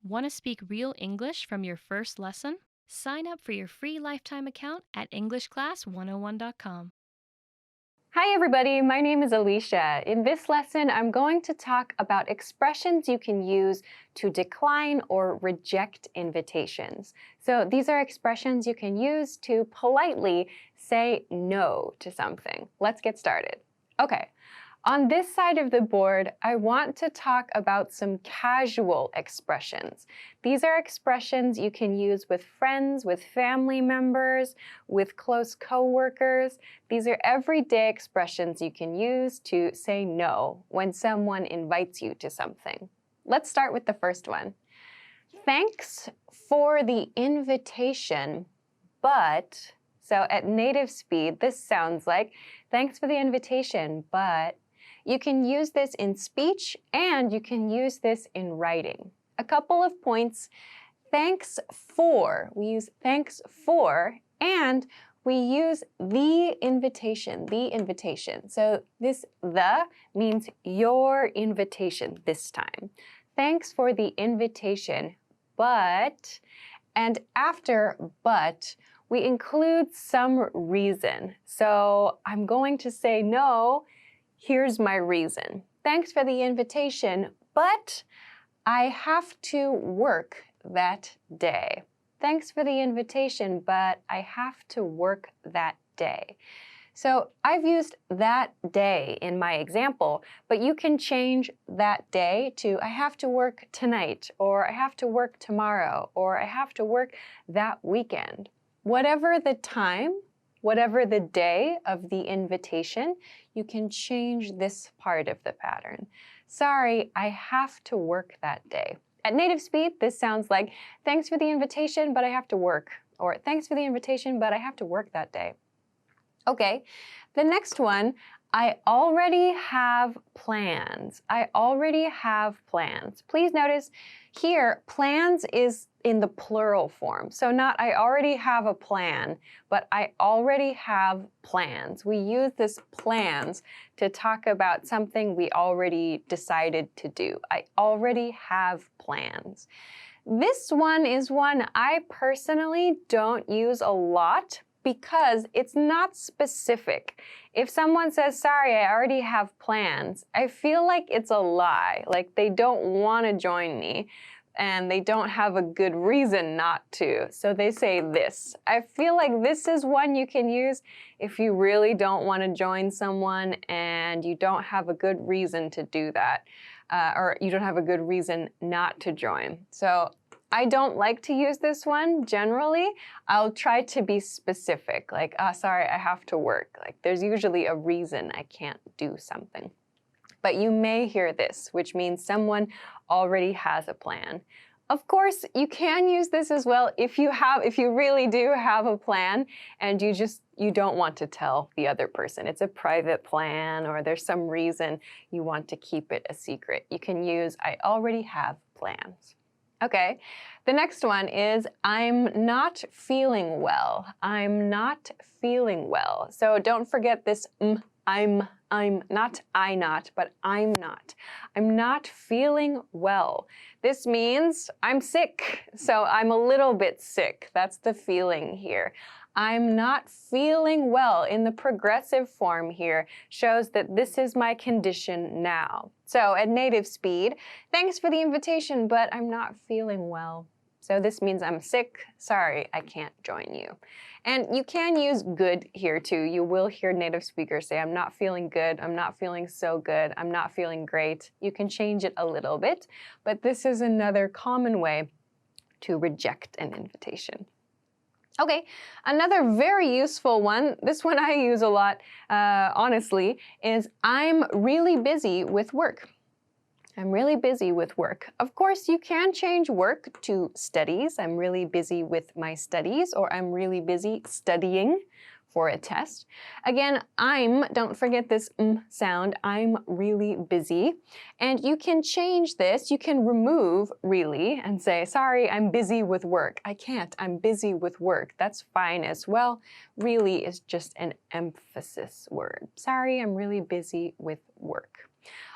Want to speak real English from your first lesson? Sign up for your free lifetime account at EnglishClass101.com. Hi everybody, my name is Alicia. In this lesson, I'm going to talk about expressions you can use to decline or reject invitations. So these are expressions you can use to politely say no to something. Let's get started. Okay. On this side of the board, I want to talk about some casual expressions. These are expressions you can use with friends, with family members, with close coworkers. These are everyday expressions you can use to say no when someone invites you to something. Let's start with the first one. Thanks for the invitation, but... So at native speed, this sounds like, thanks for the invitation, but... You can use this in speech and you can use this in writing. A couple of points. Thanks for. We use thanks for and we use the invitation, the invitation. So this the means your invitation this time. Thanks for the invitation, but, and after but, we include some reason. So I'm going to say no. Here's my reason. Thanks for the invitation, but I have to work that day. Thanks for the invitation, but I have to work that day. So I've used that day in my example, but you can change that day to I have to work tonight, or I have to work tomorrow, or I have to work that weekend. Whatever the time, whatever the day of the invitation, you can change this part of the pattern. Sorry, I have to work that day. At native speed, this sounds like, thanks for the invitation, but I have to work. Or thanks for the invitation, but I have to work that day. Okay, the next one, I already have plans. I already have plans. Please notice here, plans is in the plural form. So not I already have a plan, but I already have plans. We use this plans to talk about something we already decided to do. I already have plans. This one is one I personally don't use a lot because it's not specific. If someone says, sorry, I already have plans, I feel like it's a lie, like they don't want to join me and they don't have a good reason not to. So they say this. I feel like this is one you can use if you really don't want to join someone and you don't have a good reason to do that, or you don't have a good reason not to join. So I don't like to use this one generally. I'll try to be specific, like, sorry, I have to work. Like, there's usually a reason I can't do something. But you may hear this, which means someone already has a plan. Of course, you can use this as well if you really do have a plan and you don't want to tell the other person. It's a private plan or there's some reason you want to keep it a secret. You can use I already have plans. Okay, the next one is I'm not feeling well. I'm not feeling well. So don't forget this I'm not but I'm not. I'm not feeling well. This means I'm sick. So I'm a little bit sick. That's the feeling here. I'm not feeling well in the progressive form here shows that this is my condition now. So at native speed, thanks for the invitation, but I'm not feeling well. So this means I'm sick. Sorry, I can't join you. And you can use good here too. You will hear native speakers say, I'm not feeling good. I'm not feeling so good. I'm not feeling great. You can change it a little bit, but this is another common way to reject an invitation. Okay, another very useful one, this one I use a lot, honestly, is I'm really busy with work. I'm really busy with work. Of course, you can change work to studies. I'm really busy with my studies, or I'm really busy studying for a test. Again, don't forget this sound, I'm really busy. And you can change this, you can remove really and say, sorry, I'm busy with work. I can't, I'm busy with work. That's fine as well. Really is just an emphasis word. Sorry, I'm really busy with work.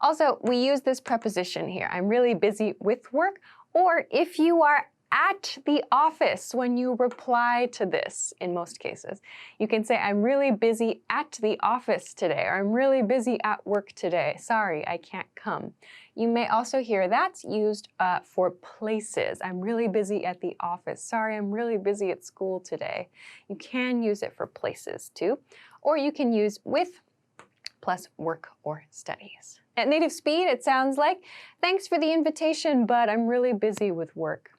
Also, we use this preposition here. I'm really busy with work Or if you are at the office when you reply to this, in most cases, you can say, I'm really busy at the office today, or I'm really busy at work today. Sorry, I can't come. You may also hear that's used for places. I'm really busy at the office. Sorry, I'm really busy at school today. You can use it for places too. Or you can use with plus work or studies. At native speed, it sounds like, thanks for the invitation, but I'm really busy with work.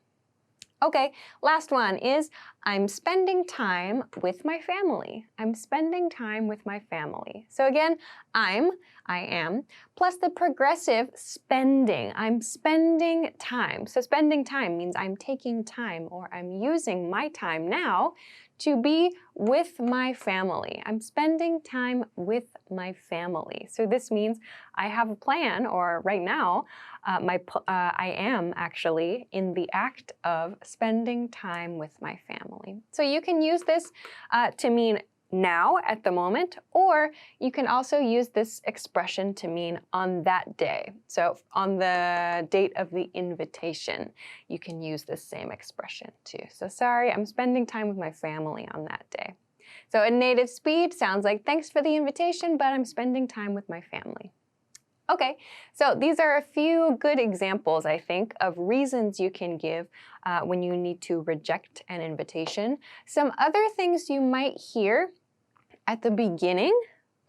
Okay, last one is, I'm spending time with my family. I'm spending time with my family. So again, I am, plus the progressive spending. I'm spending time. So spending time means I'm taking time, or I'm using my time now to be with my family. I'm spending time with my family. So this means I have a plan, or right now, I am actually in the act of spending time with my family. So you can use this to mean now at the moment, or you can also use this expression to mean on that day. So on the date of the invitation, you can use this same expression too. So sorry, I'm spending time with my family on that day. So in native speed, sounds like thanks for the invitation, but I'm spending time with my family. Okay, so these are a few good examples, I think, of reasons you can give when you need to reject an invitation. Some other things you might hear at the beginning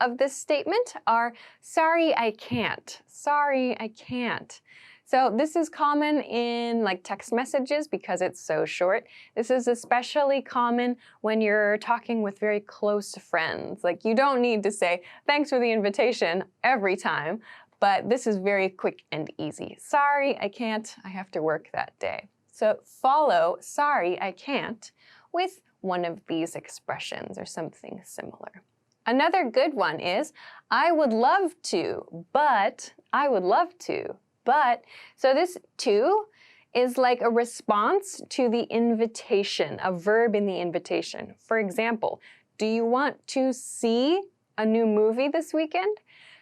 of this statement are, sorry, I can't. Sorry, I can't. So this is common in like text messages because it's so short. This is especially common when you're talking with very close friends. Like you don't need to say, thanks for the invitation every time. But this is very quick and easy. Sorry, I can't. I have to work that day. So follow sorry, I can't with one of these expressions or something similar. Another good one is I would love to, but I would love to, but. So this to is like a response to the invitation, a verb in the invitation. For example, do you want to see a new movie this weekend?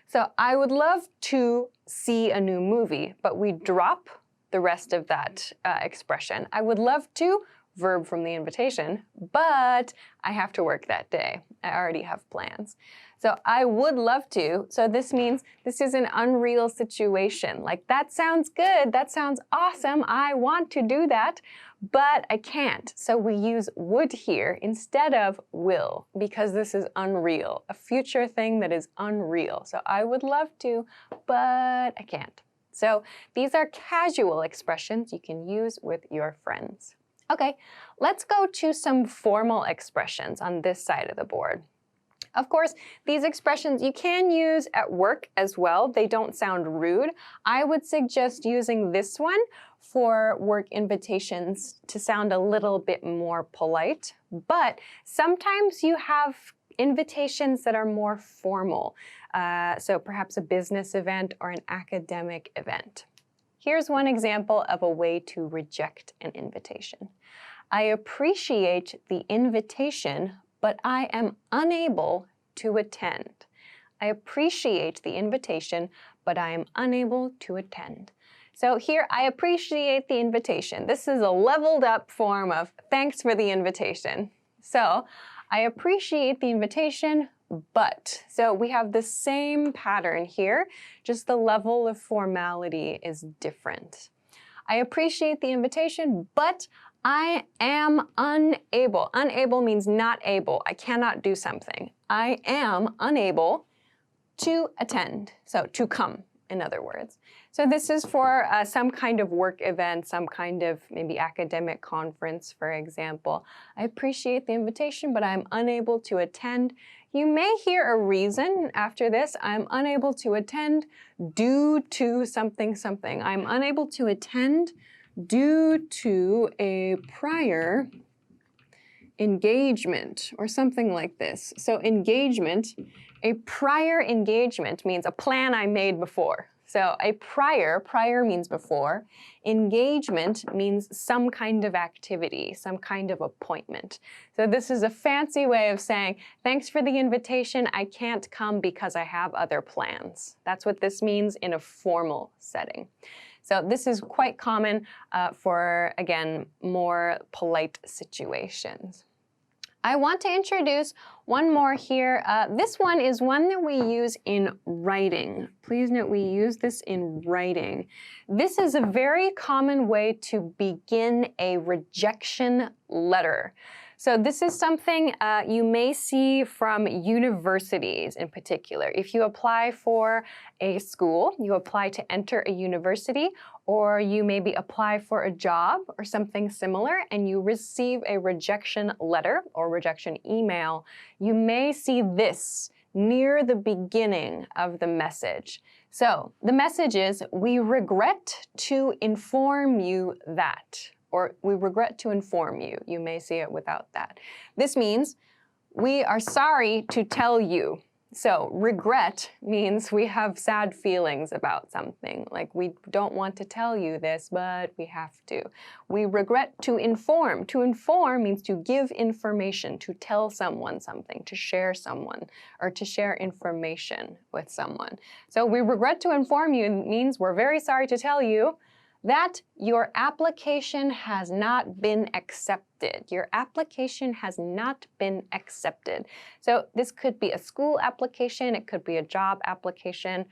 So I would love to see a new movie, but we drop the rest of that expression. I would love to, verb from the invitation, but I have to work that day. I already have plans. So I would love to, so this means this is an unreal situation. Like that sounds good, that sounds awesome, I want to do that, but I can't. So we use would here instead of will because this is unreal, a future thing that is unreal. So I would love to, but I can't. So these are casual expressions you can use with your friends. Okay, let's go to some formal expressions on this side of the board. Of course, these expressions you can use at work as well. They don't sound rude. I would suggest using this one for work invitations to sound a little bit more polite. But sometimes you have invitations that are more formal. So perhaps a business event or an academic event. Here's one example of a way to reject an invitation. I appreciate the invitation, but I am unable to attend. I appreciate the invitation, but I am unable to attend. So here, I appreciate the invitation. This is a leveled up form of thanks for the invitation. So I appreciate the invitation, but. So we have the same pattern here, just the level of formality is different. I appreciate the invitation, but I am unable. Unable means not able. I cannot do something. I am unable to attend. So to come, in other words. So this is for some kind of work event, some kind of maybe academic conference, for example. I appreciate the invitation, but I'm unable to attend. You may hear a reason after this. I'm unable to attend due to something, something. I'm unable to attend due to a prior engagement or something like this. So engagement, a prior engagement means a plan I made before. So a prior means before. Engagement means some kind of activity, some kind of appointment. So this is a fancy way of saying, thanks for the invitation, I can't come because I have other plans. That's what this means in a formal setting. So this is quite common for, again, more polite situations. I want to introduce one more here. This one is one that we use in writing. Please note we use this in writing. This is a very common way to begin a rejection letter. So this is something you may see from universities in particular. If you apply for a school, you apply to enter a university, or you maybe apply for a job or something similar, and you receive a rejection letter or rejection email, you may see this near the beginning of the message. So the message is, "We regret to inform you that," or "We regret to inform you." You may see it without that. This means, "We are sorry to tell you." So regret means we have sad feelings about something, like we don't want to tell you this, but we have to. We regret to inform. To inform means to give information, to tell someone something, to share someone, or to share information with someone. So we regret to inform you means we're very sorry to tell you that your application has not been accepted. Your application has not been accepted. So this could be a school application, it could be a job application,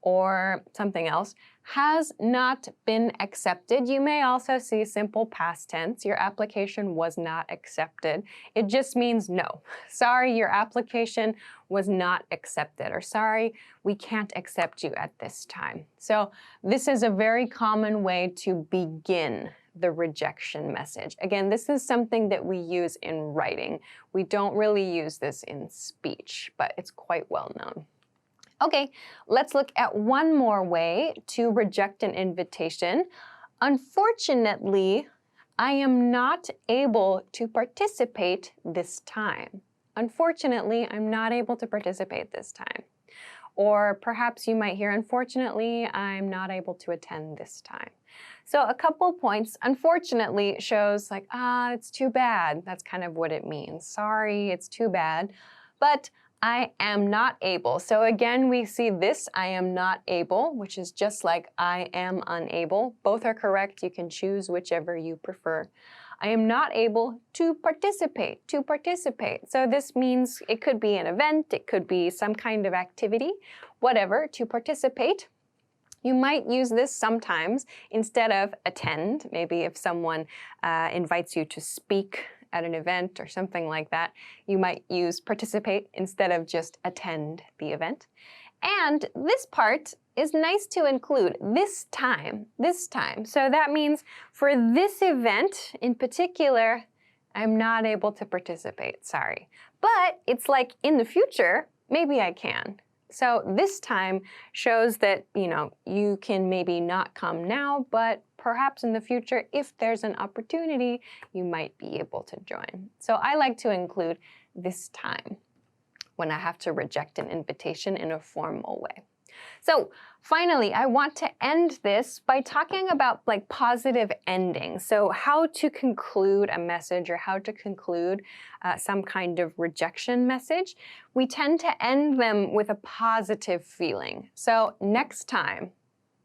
or something else. Has not been accepted. You may also see simple past tense. Your application was not accepted. It just means no. Sorry, your application was not accepted, or sorry, we can't accept you at this time. So this is a very common way to begin the rejection message. Again, this is something that we use in writing. We don't really use this in speech, but it's quite well known. Okay, let's look at one more way to reject an invitation. Unfortunately, I am not able to participate this time. Unfortunately, I'm not able to participate this time. Or perhaps you might hear, unfortunately, I'm not able to attend this time. So a couple points. Unfortunately shows like, it's too bad. That's kind of what it means. Sorry, it's too bad. But I am not able. So again, we see this, I am not able, which is just like I am unable. Both are correct. You can choose whichever you prefer. I am not able to participate, to participate. So this means it could be an event, it could be some kind of activity, whatever, to participate. You might use this sometimes instead of attend. Maybe if someone invites you to speak at an event or something like that, you might use participate instead of just attend the event. And this part is nice to include, this time, this time. So that means for this event in particular, I'm not able to participate, sorry. But it's like in the future, maybe I can. So this time shows that, you can maybe not come now, but perhaps in the future, if there's an opportunity, you might be able to join. So I like to include this time when I have to reject an invitation in a formal way. So finally, I want to end this by talking about positive endings. So how to conclude a message or how to conclude some kind of rejection message. We tend to end them with a positive feeling. So next time.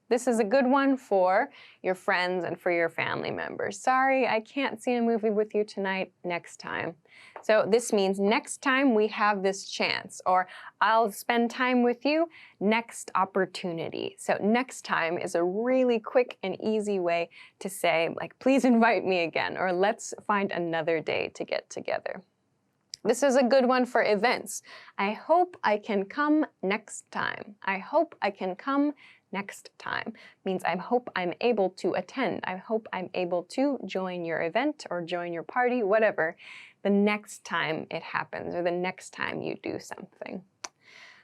This is a good one for your friends and for your family members. Sorry, I can't see a movie with you tonight. Next time. So this means next time we have this chance, or I'll spend time with you next opportunity. So next time is a really quick and easy way to say, please invite me again, or let's find another day to get together. This is a good one for events. I hope I can come next time. I hope I can come next time means I hope I'm able to attend. I hope I'm able to join your event or join your party, whatever, the next time it happens or the next time you do something.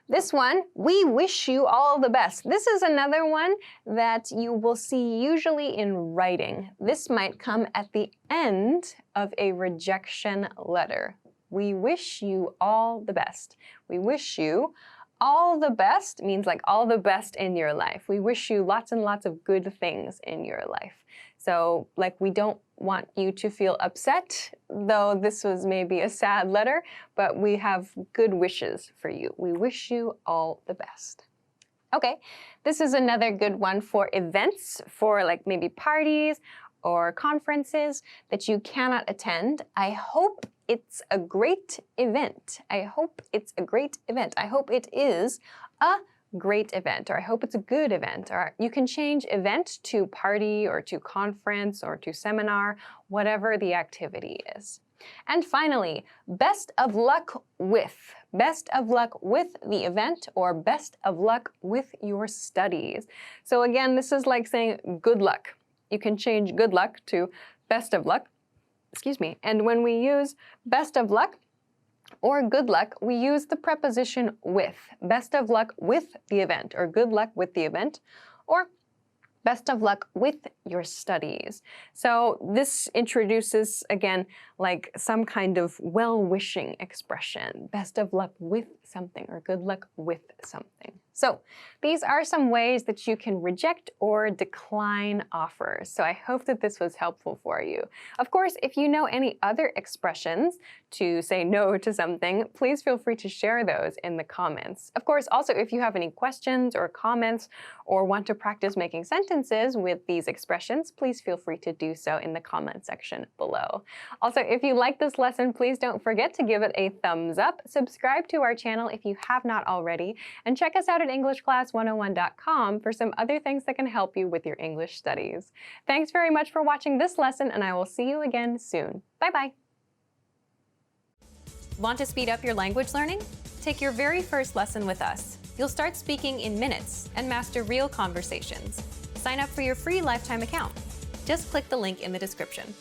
This one, we wish you all the best. This is another one that you will see usually in writing. This might come at the end of a rejection letter. We wish you all the best. We wish you all the best means all the best in your life. We wish you lots and lots of good things in your life. So we don't want you to feel upset, though this was maybe a sad letter, but we have good wishes for you. We wish you all the best. Okay, this is another good one for events, for like maybe parties or conferences that you cannot attend. I hope it's a great event. I hope it's a great event. I hope it is a great event, or I hope it's a good event. Or you can change event to party or to conference or to seminar, whatever the activity is. And finally, best of luck with. Best of luck with the event or best of luck with your studies. So again, this is like saying good luck. You can change good luck to best of luck. Excuse me. And when we use best of luck or good luck, we use the preposition with. Best of luck with the event, or good luck with the event, or best of luck with your studies. So this introduces, again, like some kind of well-wishing expression. Best of luck with something, or good luck with something. So these are some ways that you can reject or decline offers. So I hope that this was helpful for you. Of course, if you know any other expressions to say no to something, please feel free to share those in the comments. Of course, also if you have any questions or comments or want to practice making sentences with these expressions, please feel free to do so in the comment section below. Also, if you like this lesson, please don't forget to give it a thumbs up, subscribe to our channel if you have not already, and check us out at EnglishClass101.com for some other things that can help you with your English studies. Thanks very much for watching this lesson, and I will see you again soon. Bye-bye. Want to speed up your language learning? Take your very first lesson with us. You'll start speaking in minutes and master real conversations. Sign up for your free lifetime account. Just click the link in the description.